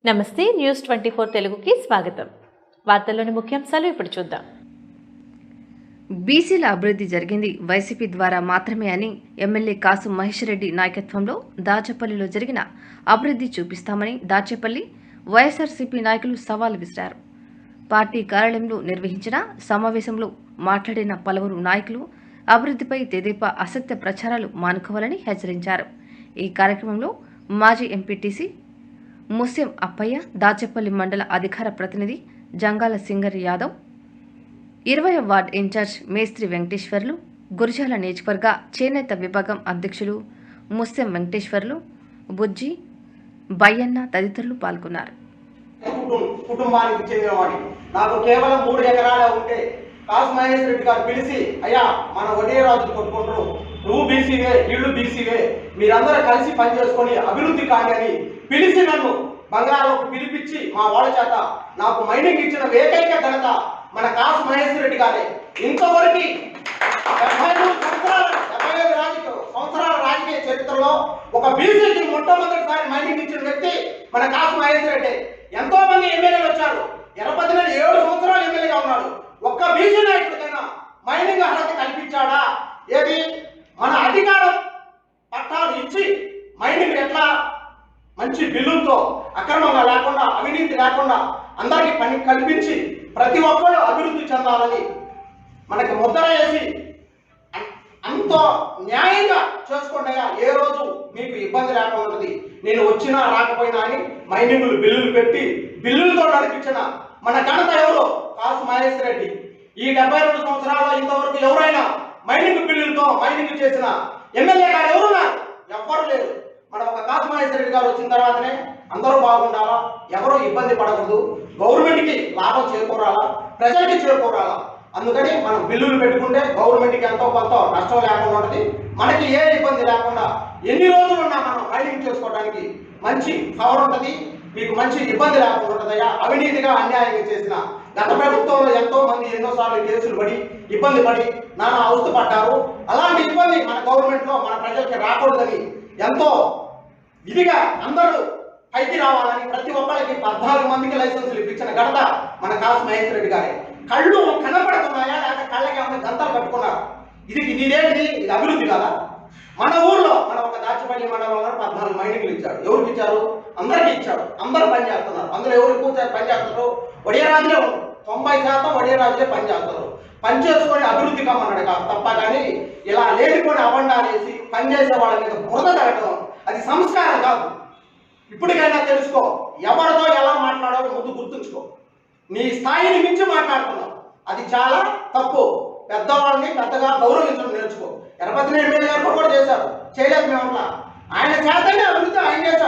నమస్తే న్యూస్ 24 తెలుగుకి స్వాగతం. వార్తల్లోని ముఖ్యాంశాలు ఇప్పుడు చూద్దాం. బీసీల అభివృద్ధి జరిగింది వైసీపీ ద్వారా మాత్రమే అని ఎమ్మెల్యే కాసు మహేష్ రెడ్డి నాయకత్వంలో దాచేపల్లిలో జరిగిన అభివృద్ధి చూపిస్తామని దాచేపల్లి వైఎస్ఆర్సీపీ నాయకులు సవాల్ విసిరారు. పార్టీ కార్యాలయంలో నిర్వహించిన సమావేశంలో మాట్లాడిన పలువురు నాయకులు అభివృద్ధిపై తెదేపా అసత్య ప్రచారాలు మానుకోవాలని హెచ్చరించారు. ఈ కార్యక్రమంలో మాజీ ఎంపీటీసీ ముస్యం అప్పయ్య, దాచేపల్లి మండల అధికార ప్రతినిధి జంగాల సింగరి యాదవ్, 20వ వార్డు ఇన్ఛార్జ్ మేస్త్రి వెంకటేశ్వర్లు, గురజాల నియోజకవర్గ చేనేత విభాగం అధ్యక్షులు ముస్యం వెంకటేశ్వర్లు, బుజ్జి, బయ్యన్న తదితరులు పాల్గొన్నారు. కుటుంబానికి చెందినవాడి నాకు కేవలం 3 ఎకరాలే ఉంటే కాసు మహేష్ రెడ్డి గారు పిలిచి, అయ్యా మన వడియరాజు కొట్టుకుంటారు, నువ్వు బీసీవే వీళ్ళు బీసీవే, మీరందరూ కలిసి పనిచేసుకొని అభివృద్ధి కానీ అని పిలిచి నన్ను బంగాళాలోకి పిలిపించి మా వాళ్ళ చేత నాకు మైనింగ్ ఇచ్చిన ఏకైక ఘనత మన కాసు మహేష్ రెడ్డి గారే. ఇంతవరకు 75 సంవత్సరాల రాజకీయ చరిత్రలో ఒక బీసీకి మొట్టమొదటిసారి మైనింగ్ ఇచ్చిన వ్యక్తి మన కాసు మహేష్ రెడ్డి. ఎంతో మంది ఎమ్మెల్యేలు వచ్చారు, 7 సంవత్సరాలు ఎమ్మెల్యేగా ఉన్నాడు. ఒక్క బీసీ నాయకుడికైనా మైనింగ్ అర్హత కల్పించాడా? ఏది మన అధికారం పట్టాలు ఇచ్చి మైనింగ్ ఎట్లా మంచి బిల్లులతో అక్రమంగా లేకుండా అవినీతి లేకుండా అందరికీ పని కల్పించి ప్రతి ఒక్కరు అభివృద్ధి చెందాలని మనకి ముద్ర వేసి అంతో న్యాయంగా చేసుకోండియా, ఏ రోజు మీకు ఇబ్బంది లేకుండా ఉన్నది. నేను వచ్చినా రాకపోయినా అని మైనింగ్లు బిల్లులు పెట్టి బిల్లులతో నడిపించిన మన ఘనత ఎవరు? కాసు మహేష్ రెడ్డి. ఈ 72 సంవత్సరాల్లో ఇంతవరకు ఎవరైనా మైనింగ్ బిల్లులతో మైనింగ్ చేసిన ఎమ్మెల్యే గారు ఎవరున్నారు? ఎవ్వరు లేరు. మన ఒక కాసు మహేష్ రెడ్డి గారు వచ్చిన తర్వాతనే అందరూ బాగుండాలా, ఎవరో ఇబ్బంది పడకూడదు, గవర్నమెంట్కి లాభం చేకూరాలా, ప్రజలకి చేకూరాలా. అందుకని మనం బిల్లులు పెట్టుకుంటే గవర్నమెంట్కి ఎంతో కొంత నష్టం లేకుండా ఉంటుంది, మనకి ఏ ఇబ్బంది లేకుండా ఎన్ని రోజులు ఉన్నా మనం మైనింగ్ చేసుకోవడానికి మంచి పవర్ ఉంటుంది, మీకు మంచి ఇబ్బంది లేకుండా ఉంటుందయ్యా. అవినీతిగా అన్యాయంగా చేసిన గత ప్రభుత్వంలో ఎంతో మంది ఎన్నోసార్లు కేసులు పడి ఇబ్బంది పడి నానా అవస్థ పడ్డారు. అలాంటి ఇబ్బంది మన గవర్నమెంట్లో మన ప్రజలకి రాకూడదని ఎంతో ఇదిగా అందరూ పైకి రావాలని ప్రతి ఒక్కరికి 14 మందికి లైసెన్సులు ఇప్పించిన ఘనత మన కాసు మహేష్ రెడ్డి గారే. కళ్ళు కనపడుతున్నాయా లేక కళ్ళకి ఏమైనా గంతలు కట్టుకున్నారు? ఇదేంటి? ఇది అభివృద్ధి కదా? మన ఊర్లో మన ఒక దాచేపల్లి మండలంలో 14 మైనింగ్లు ఇచ్చాడు. ఎవరికి ఇచ్చారు? అందరికీ ఇచ్చాడు. అందరూ పని చేస్తున్నారు. అందులో ఎవరు ఎక్కువ పని చేస్తున్నారు? వడియరాజులే ఉన్నారు. 90% వడియరాజులే పని చేస్తారు. పని చేసుకొని అభివృద్ధి కమ్మన్నాడు తప్ప కానీ ఇలా లేనిపోయిన అబండాలు వేసి పనిచేసే వాళ్ళ మీద బురద తగ్గడం అది సంస్కారం కాదు. ఇప్పటికైనా తెలుసుకో, ఎవరితో ఎలా మాట్లాడాలో ముందు గుర్తుంచుకో. నీ స్థాయిని మించి మాట్లాడుతున్నావు, అది చాలా తప్పు. పెద్దవాళ్ళని పెద్దగా గౌరవించడం నేర్చుకో. ఎర్రపతిని ఎమ్మెల్యే గారు కూడా చేశారు, చేయలేదు మేము. ఆయన చేతనే అభివృద్ధి ఆయన చేశారు.